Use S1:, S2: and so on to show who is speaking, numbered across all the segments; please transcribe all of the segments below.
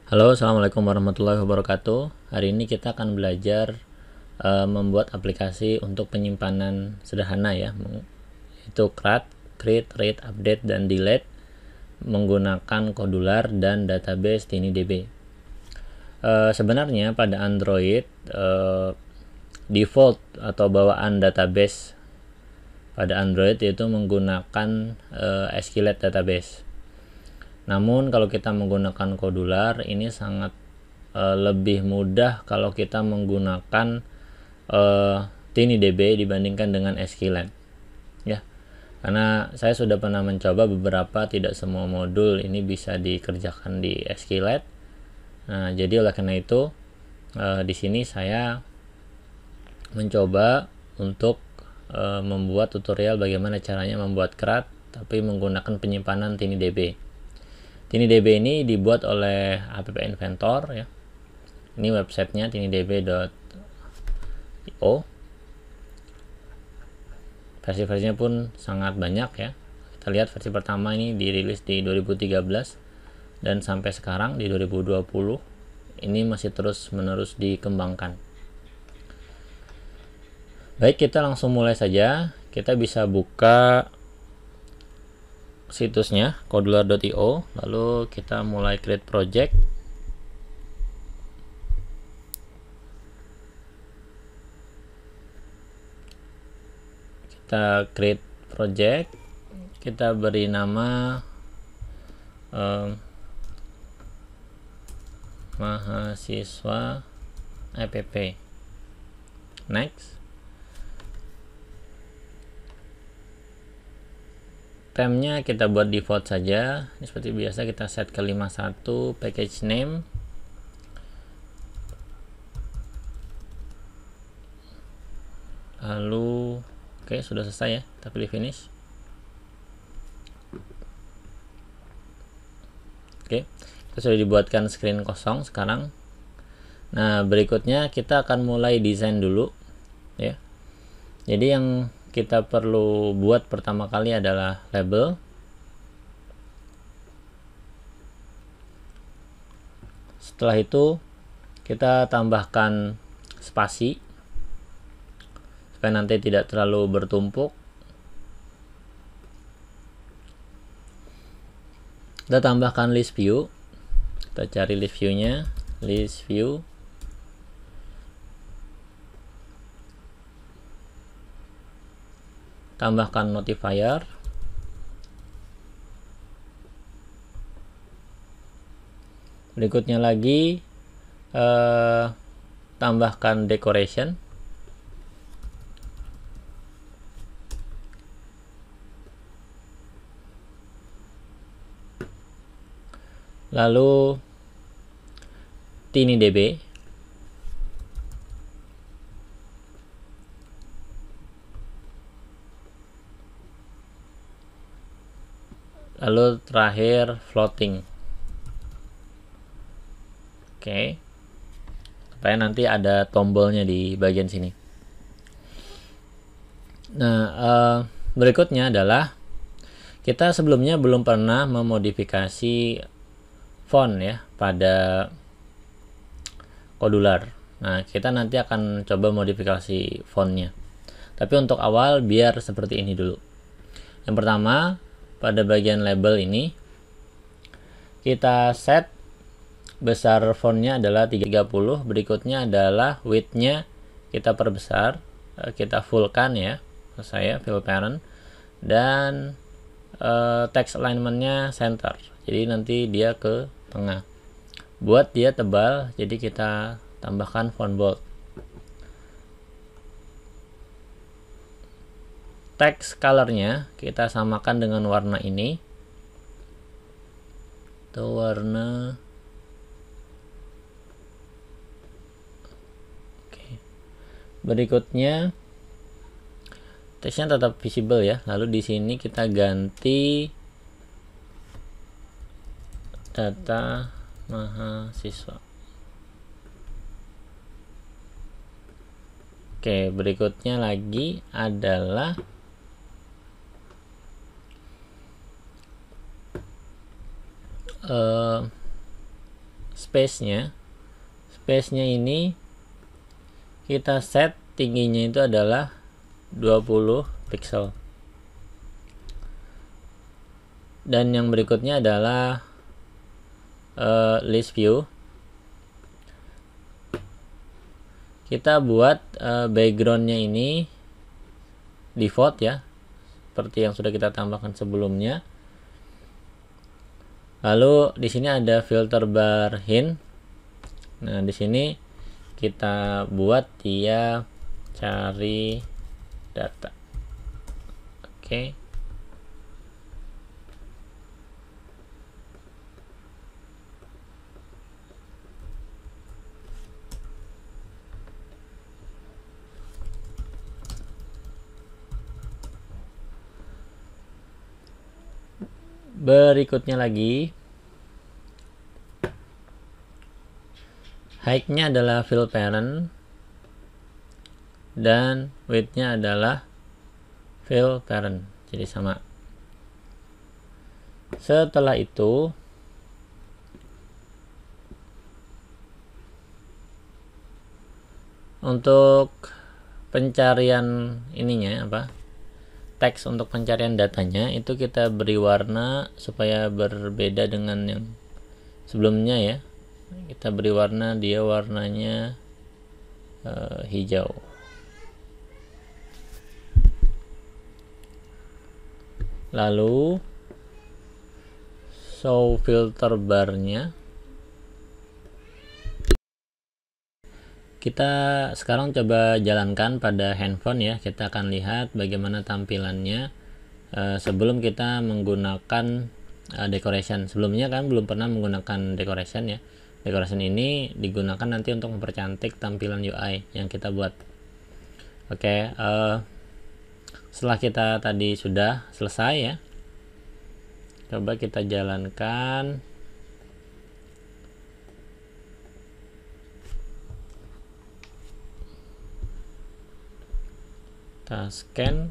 S1: Halo, assalamualaikum warahmatullahi wabarakatuh. Hari ini kita akan belajar membuat aplikasi untuk penyimpanan sederhana ya, itu CRUD, create, read, update, dan delete menggunakan Kodular dan database TinyDB. Sebenarnya pada Android default atau bawaan database pada Android yaitu menggunakan SQLite database. Namun kalau kita menggunakan Kodular ini sangat lebih mudah kalau kita menggunakan TinyDB dibandingkan dengan SQLite ya, karena saya sudah pernah mencoba beberapa, tidak semua modul ini bisa dikerjakan di SQLite. Nah, jadi oleh karena itu di sini saya mencoba untuk membuat tutorial bagaimana caranya membuat CRUD tapi menggunakan penyimpanan TinyDB. TinyDB ini dibuat oleh App Inventor ya. Ini websitenya tinydb.io. Versi-versinya pun sangat banyak ya. Kita lihat versi pertama ini dirilis di 2013 dan sampai sekarang di 2020 ini masih terus-menerus dikembangkan. Baik, kita langsung mulai saja. Kita bisa buka situsnya kodular.io, lalu kita mulai create project. Kita create project, kita beri nama mahasiswa app. Next. Theme-nya kita buat default saja. Ini seperti biasa kita set ke 51, package name. Lalu oke, sudah selesai ya. Kita pilih finish. Oke, kita sudah dibuatkan screen kosong sekarang. Nah, berikutnya kita akan mulai desain dulu ya. Jadi yang kita perlu buat pertama kali adalah label. Setelah itu kita tambahkan spasi supaya nanti tidak terlalu bertumpuk. Kita tambahkan list view. Kita cari list view-nya, list view. Tambahkan notifier. Berikutnya lagi tambahkan decoration. Lalu TinyDB. Lalu terakhir floating. Oke. Supaya nanti ada tombolnya di bagian sini. Nah, berikutnya adalah kita sebelumnya belum pernah memodifikasi font ya pada Kodular. Nah, kita nanti akan coba modifikasi fontnya. Tapi untuk awal biar seperti ini dulu. Yang pertama, pada bagian label ini kita set besar fontnya adalah 30. Berikutnya adalah width-nya kita perbesar, kita fullkan ya. Saya fill parent, dan text alignment-nya center. Jadi nanti dia ke tengah. Buat dia tebal, jadi kita tambahkan font bold. Text color-nya kita samakan dengan warna ini. Itu warna. Oke. Berikutnya teksnya tetap visible ya. Lalu di sini kita ganti data mahasiswa. Oke, berikutnya lagi adalah space-nya ini kita set tingginya itu adalah 20 pixel. Dan yang berikutnya adalah list view. Kita buat backgroundnya ini default ya, seperti yang sudah kita tambahkan sebelumnya. Lalu di sini ada filter bar hint. Nah, di sini kita buat dia cari data. Oke. Berikutnya lagi, height-nya adalah fill parent dan width-nya adalah fill parent, jadi sama. Setelah itu untuk pencarian ininya teks untuk pencarian datanya itu kita beri warna supaya berbeda dengan yang sebelumnya ya. Kita beri warna, dia warnanya hijau. Lalu show filter barnya, kita sekarang coba jalankan pada handphone ya. Kita akan lihat bagaimana tampilannya sebelum kita menggunakan decoration. Sebelumnya kan belum pernah menggunakan decoration ya. Decoration ini digunakan nanti untuk mempercantik tampilan UI yang kita buat. Oke, setelah kita tadi sudah selesai ya, coba kita jalankan. Kita scan.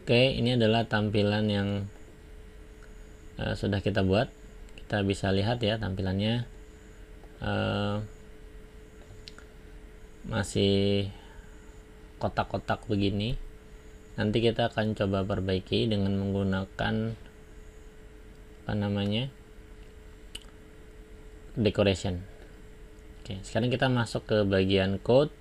S1: Oke, ini adalah tampilan yang sudah kita buat. Kita bisa lihat ya tampilannya masih kotak-kotak begini. Nanti kita akan coba perbaiki dengan menggunakan decoration. Oke, sekarang kita masuk ke bagian code.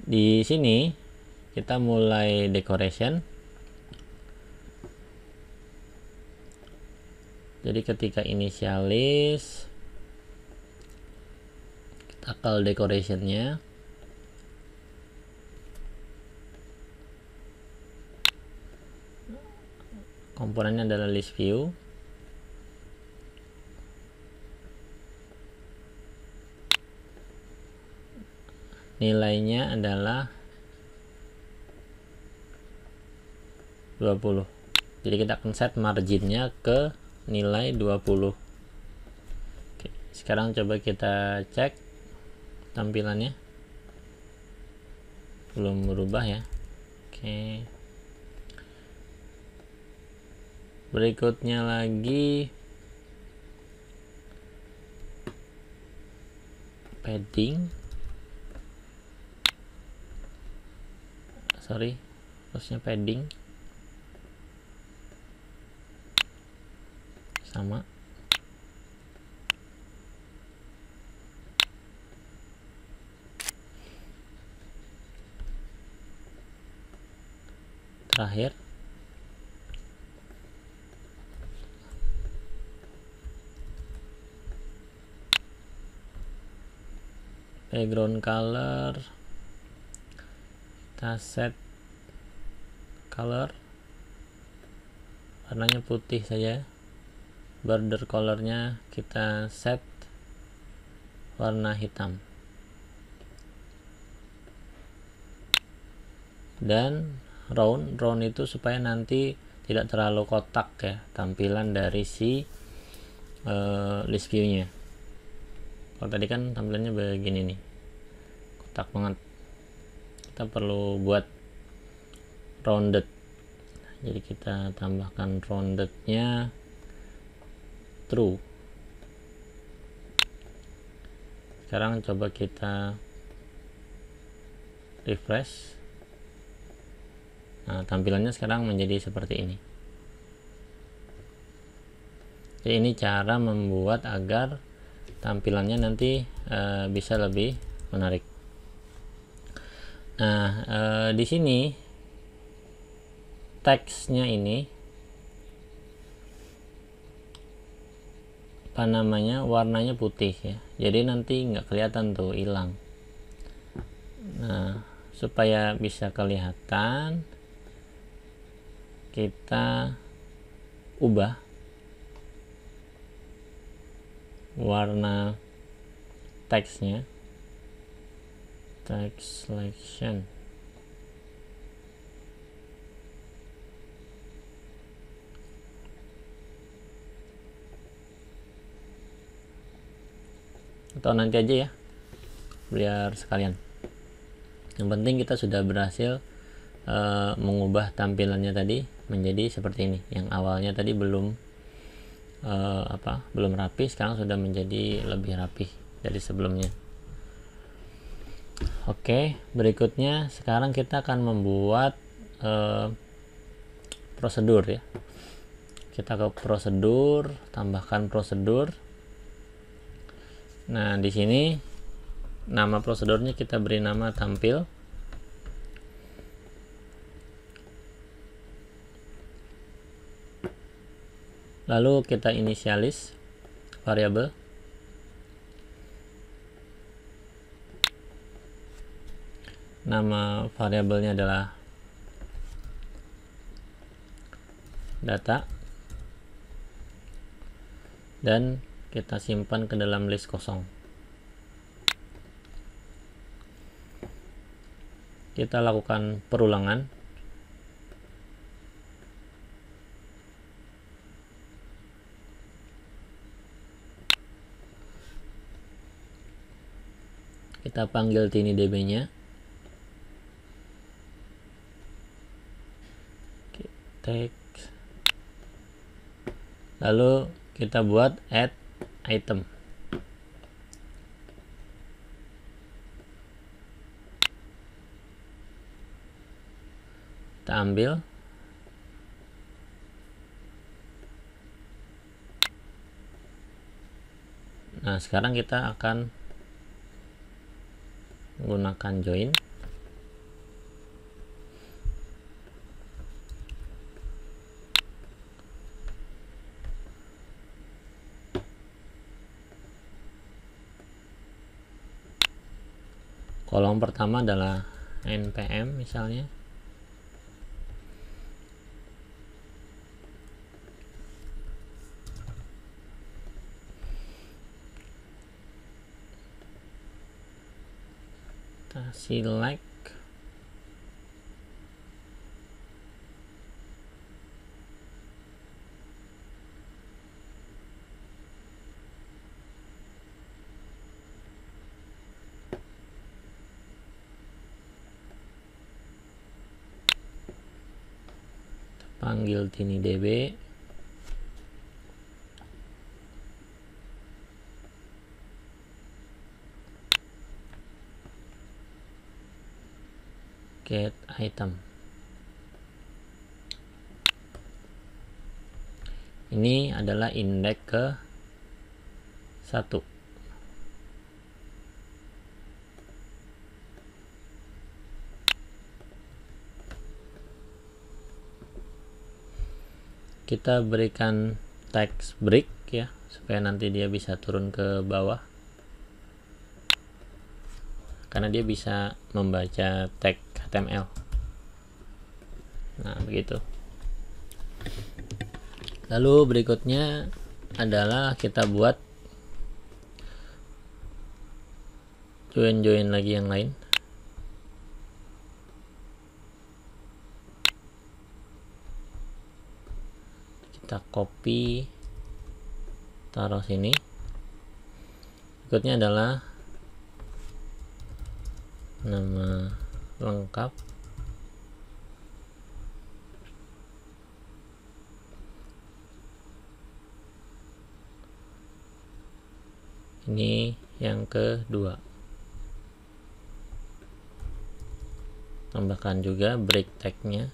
S1: Di sini kita mulai decoration. Jadi ketika inisialis, kita call decorationnya. Komponennya adalah list view. Nilainya adalah 20. Jadi kita akan set marginnya ke nilai 20. Oke, sekarang coba kita cek tampilannya. Belum berubah ya. Oke. Berikutnya lagi padding. Harusnya padding. Sama. Terakhir background color, kita set color warnanya putih saja. Border colornya kita set warna hitam, dan round itu supaya nanti tidak terlalu kotak ya tampilan dari si list view nya. Kalau tadi kan tampilannya begini nih, kotak banget. Kita perlu buat rounded, jadi kita tambahkan roundednya true. Sekarang coba kita refresh. Nah, tampilannya sekarang menjadi seperti ini. Jadi ini cara membuat agar tampilannya nanti bisa lebih menarik. Nah, di sini teksnya ini apa namanya, warnanya putih ya, jadi nanti nggak kelihatan tuh, hilang. Nah, supaya bisa kelihatan kita ubah warna teksnya, text selection. Atau nanti aja ya, biar sekalian. Yang penting kita sudah berhasil mengubah tampilannya tadi menjadi seperti ini. Yang awalnya tadi belum belum rapi, sekarang sudah menjadi lebih rapi dari sebelumnya. Oke, berikutnya sekarang kita akan membuat prosedur ya. Kita ke prosedur, tambahkan prosedur. Nah, di sini nama prosedurnya kita beri nama tampil. Lalu kita inisialis variabel. Nama variabelnya adalah data. Dan kita simpan ke dalam list kosong. Kita lakukan perulangan. Kita panggil tinidb-nya. Text. Lalu kita buat add item. Kita ambil. Nah, sekarang kita akan menggunakan join. Kolom pertama adalah npm misalnya. Kita select. Panggil tinidb. Get item. Ini adalah indeks ke 1. Kita berikan text break ya, supaya nanti dia bisa turun ke bawah, karena dia bisa membaca tag HTML. Nah, begitu. Lalu berikutnya adalah kita buat join lagi yang lain. kita copy, taruh sini. Berikutnya adalah nama lengkap, ini yang kedua. Tambahkan juga break tag-nya.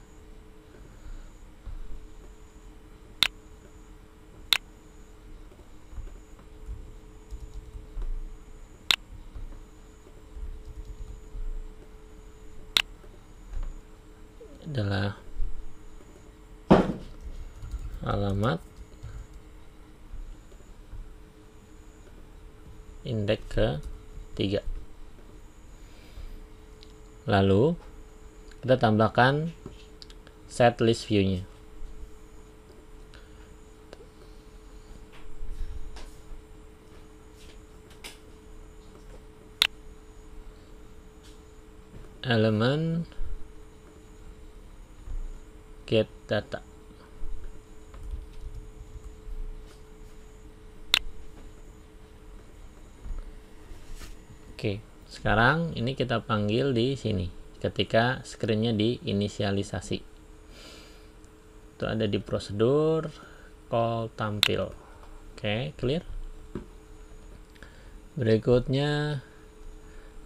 S1: Adalah alamat indeks ke-3. Lalu kita tambahkan set list view-nya. Elemen get data. Oke, sekarang ini kita panggil di sini ketika screen-nya diinisialisasi. Itu ada di prosedur call tampil. Oke, clear. Berikutnya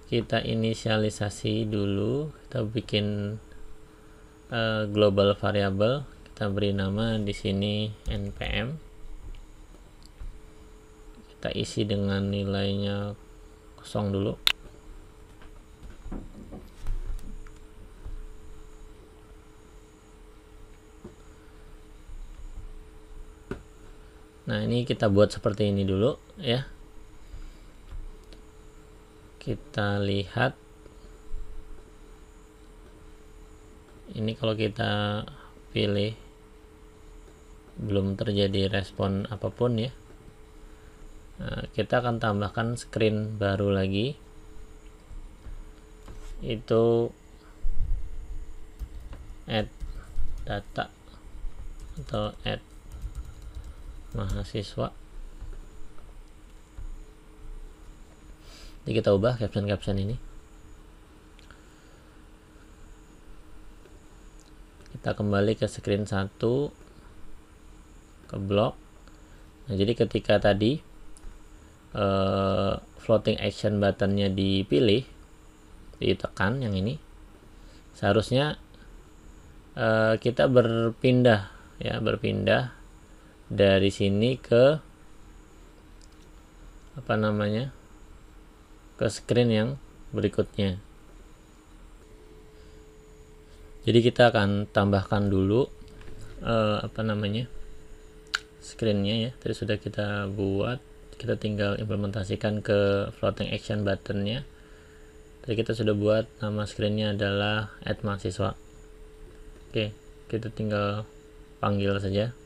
S1: kita inisialisasi dulu, kita bikin global variable, kita beri nama di sini npm. Kita isi dengan nilainya 0 dulu. Nah, ini kita buat seperti ini dulu ya. Kita lihat ini, kalau kita pilih belum terjadi respon apapun ya. Nah, kita akan tambahkan screen baru lagi, itu add data atau add mahasiswa. Jadi kita ubah caption ini. Kita kembali ke screen 1, ke blok. Nah, jadi ketika tadi floating action buttonnya dipilih, ditekan yang ini, seharusnya kita berpindah dari sini ke ke screen yang berikutnya. Jadi kita akan tambahkan dulu screen-nya ya. Tadi sudah kita buat, kita tinggal implementasikan ke floating action button-nya. Tadi kita sudah buat nama screen-nya adalah add mahasiswa. Oke, kita tinggal panggil saja.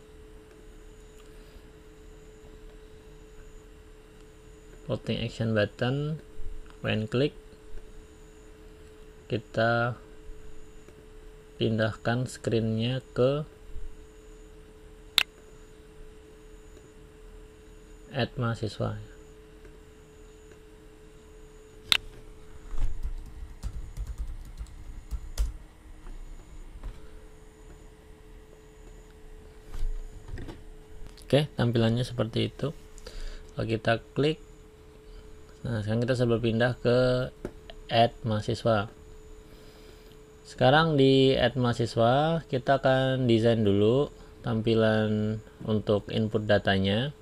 S1: Floating action button, when click kita pindahkan screen-nya ke add mahasiswa. Oke, tampilannya seperti itu. Kalau kita klik, nah sekarang kita sudah berpindah ke add mahasiswa. Sekarang di add mahasiswa kita akan desain dulu tampilan untuk input datanya.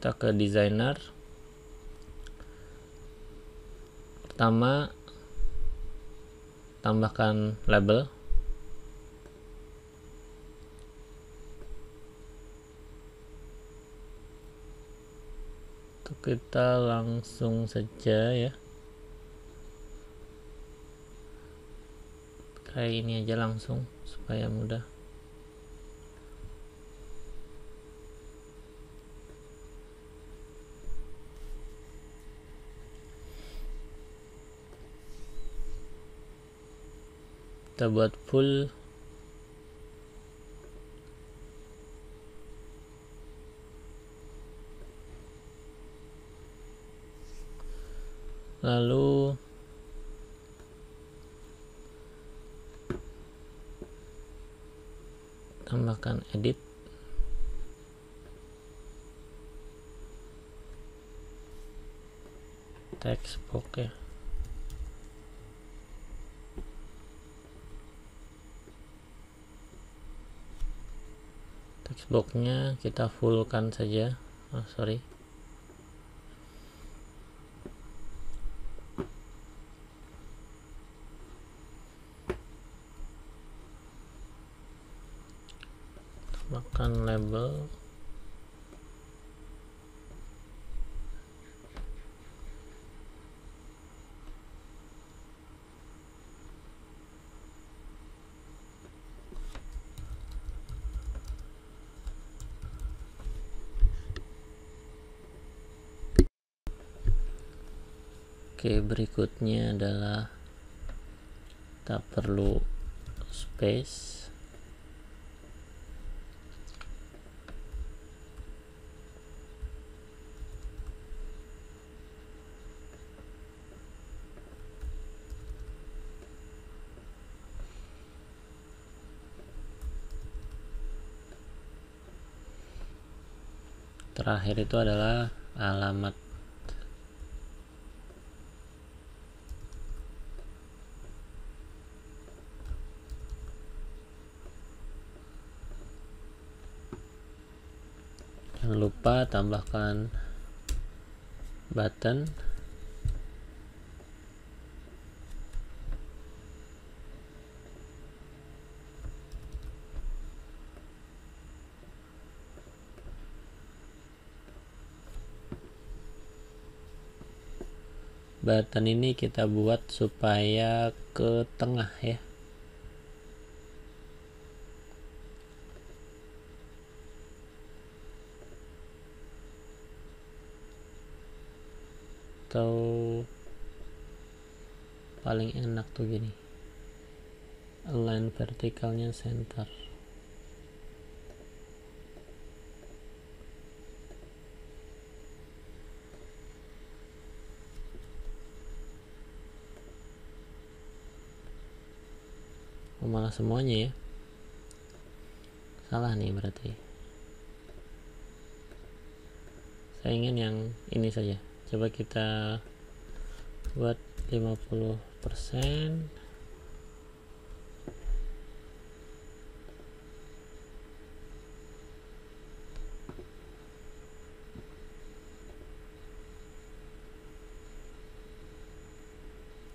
S1: Kita ke designer. Pertama, tambahkan label. Itu kita langsung saja ya. Kayak ini aja langsung supaya mudah. Kita buat full Lalu tambahkan edit, text box ya. Text box-nya kita fullkan saja. Sorry. Tambahkan label. Oke, berikutnya adalah kita perlu space. Terakhir itu adalah alamat. Jangan lupa tambahkan button. Button ini kita buat supaya ke tengah ya. Atau paling enak tuh gini, align vertikalnya center. Malah semuanya ya, salah nih berarti. Saya ingin yang ini saja. Coba kita buat 50%.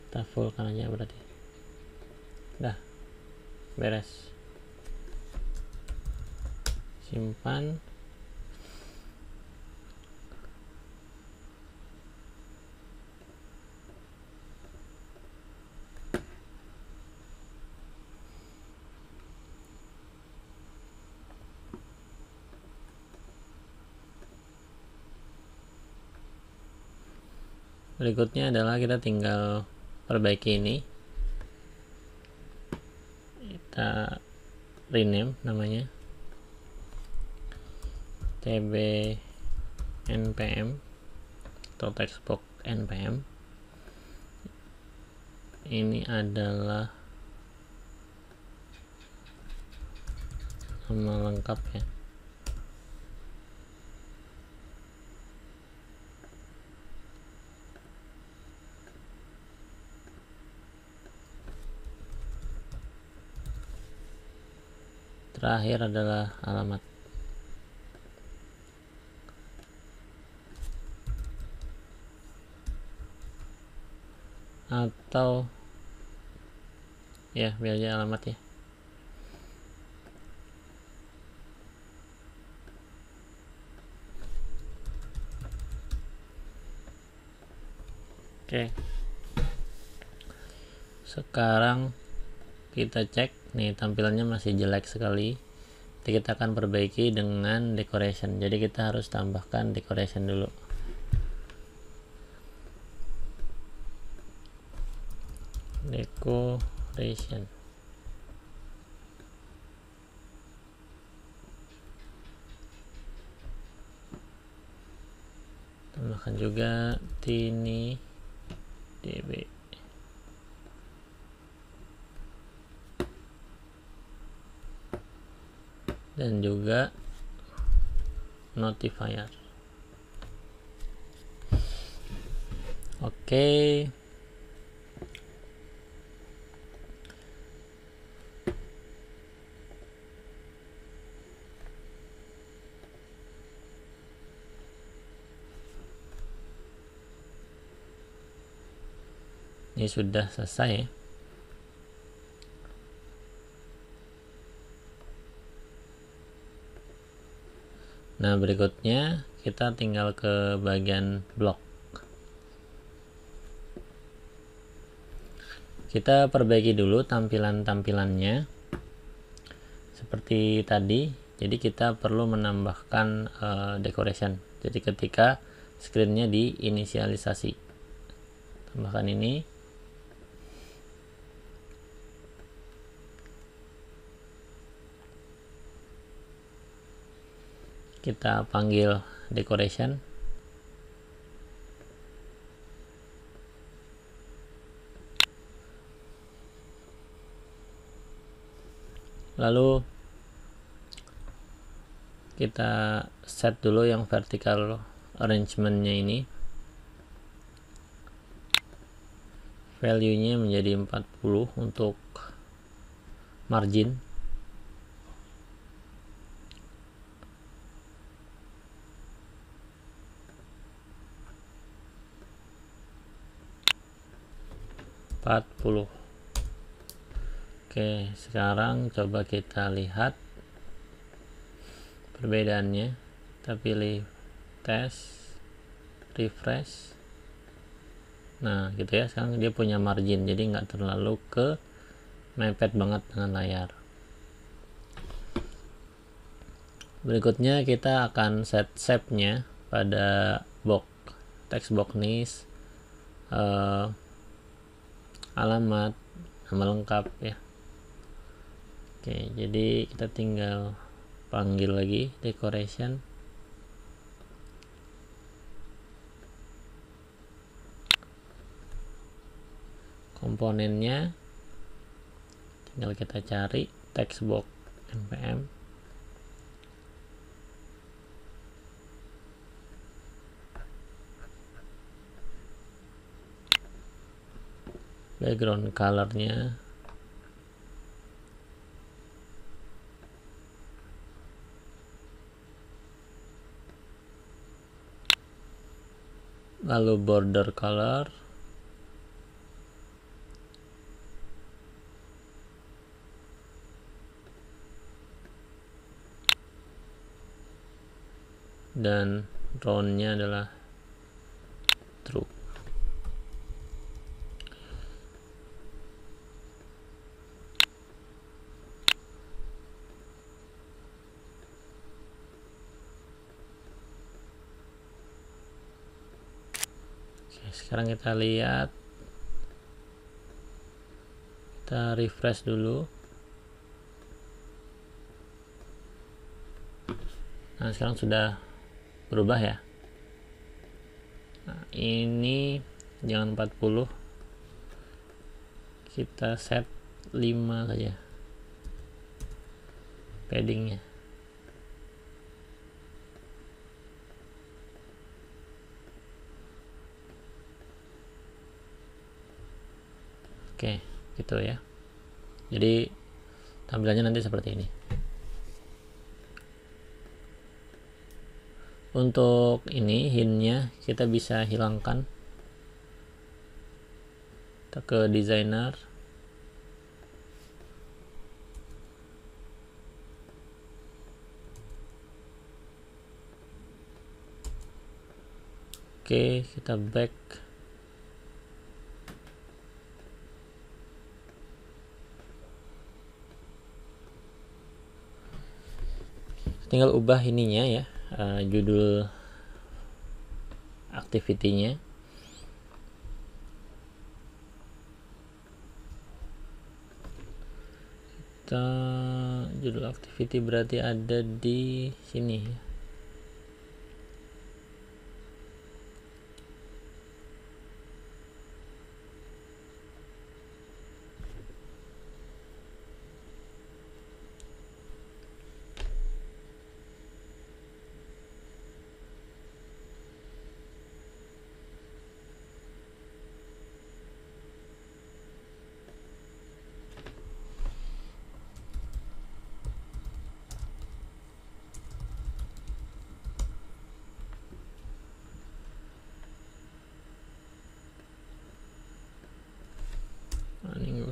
S1: Kita fullkan aja berarti. Dah, beres. Simpan. Berikutnya adalah kita tinggal perbaiki ini. Kita rename namanya tb npm atau textbox npm. Ini adalah nama lengkap ya. Terakhir adalah alamat. Atau ya biar aja alamat ya. Oke. Sekarang kita cek nih, tampilannya masih jelek sekali. Jadi kita akan perbaiki dengan decoration. Jadi kita harus tambahkan decoration dulu. Decoration. Tambahkan juga tiny db. Dan juga notifier. Oke. Ini sudah selesai ya. Nah, berikutnya kita tinggal ke bagian blok. Kita perbaiki dulu tampilannya seperti tadi. Jadi kita perlu menambahkan decoration. Jadi ketika screennya diinisialisasi, tambahkan ini. Kita panggil decoration. Lalu kita set dulu yang vertical arrangementnya ini. Value-nya menjadi 40 untuk margin. Oke, sekarang coba kita lihat perbedaannya. Kita pilih test, refresh. Nah gitu ya, sekarang dia punya margin, jadi nggak terlalu ke mepet banget dengan layar. Berikutnya kita akan set shape-nya pada box, text box niche, alamat, nama lengkap ya. Oke, jadi kita tinggal panggil lagi decoration. Komponennya tinggal kita cari text box npm. Background colornya lalu border color, dan round-nya adalah true. Sekarang kita lihat, kita refresh dulu. Nah sekarang sudah berubah ya. Nah, ini jangan 40, kita set 5 saja paddingnya. Oke, gitu ya. Jadi tampilannya nanti seperti ini. Untuk ini hintnya kita bisa hilangkan. Kita ke designer. Oke, kita back. Tinggal ubah ininya ya, judul activity-nya. Judul activity berarti ada di sini ya.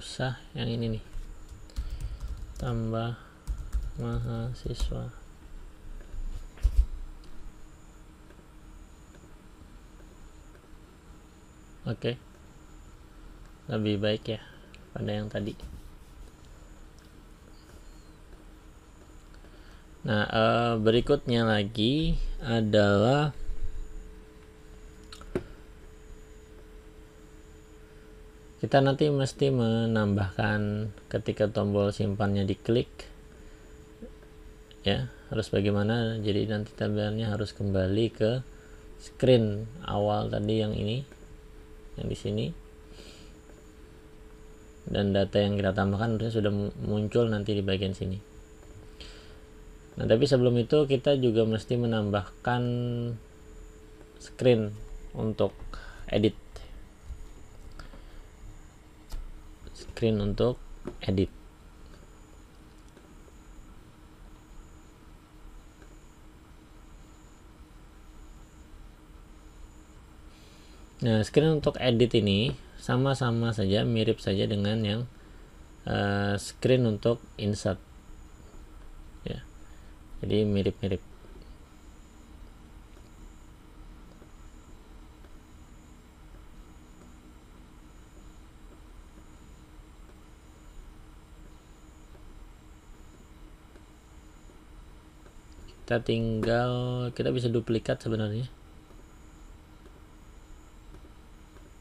S1: usah yang ini nih, tambah mahasiswa. Oke, lebih baik ya pada yang tadi. Nah, berikutnya lagi adalah kita nanti mesti menambahkan ketika tombol simpannya diklik ya, harus bagaimana. Jadi nanti tampilannya harus kembali ke screen awal tadi yang ini, yang di sini, dan data yang kita tambahkan harusnya sudah muncul nanti di bagian sini. Nah, tapi sebelum itu kita juga mesti menambahkan screen untuk edit. Screen untuk edit. Nah, screen untuk edit ini sama-sama saja, mirip saja dengan yang screen untuk insert ya, jadi mirip-mirip. Kita bisa duplikat sebenarnya,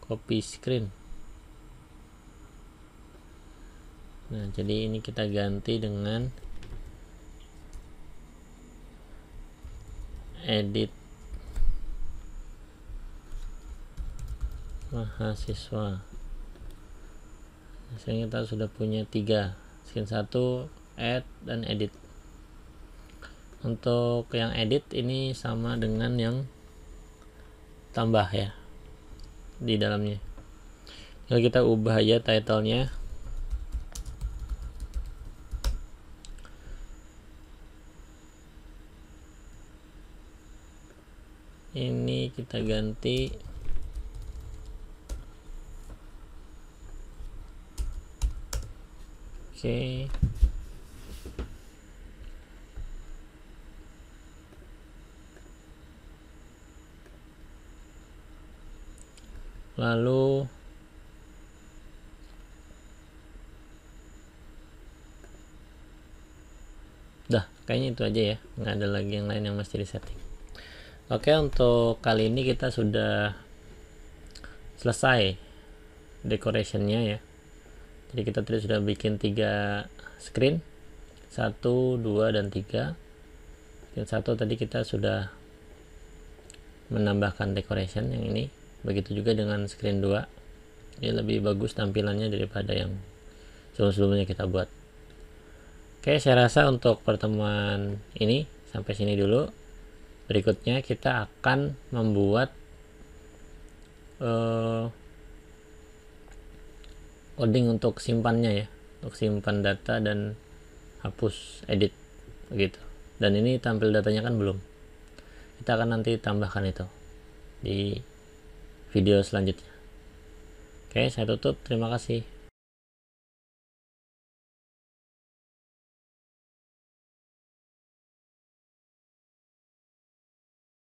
S1: copy screen. Nah, jadi ini kita ganti dengan edit mahasiswa. Misalnya kita sudah punya 3 screen, 1 add dan edit. Untuk yang edit ini sama dengan yang tambah ya di dalamnya. Kalau kita ubah aja title-nya, ini kita ganti oke. Lalu kayaknya itu aja ya, nggak ada lagi yang lain yang mesti disetting. Oke, untuk kali ini kita sudah selesai decorationnya ya. Jadi kita tadi sudah bikin 3 screen, 1, 2, dan 3. Yang 1 tadi kita sudah menambahkan decoration yang ini. Begitu juga dengan screen 2. Ini lebih bagus tampilannya daripada yang sebelum-sebelumnya kita buat. Oke, saya rasa untuk pertemuan ini sampai sini dulu. Berikutnya kita akan membuat coding untuk simpannya ya, untuk simpan data dan hapus edit begitu. Dan ini tampil datanya kan belum. Kita akan nanti tambahkan itu di video selanjutnya. Oke, saya tutup. Terima kasih.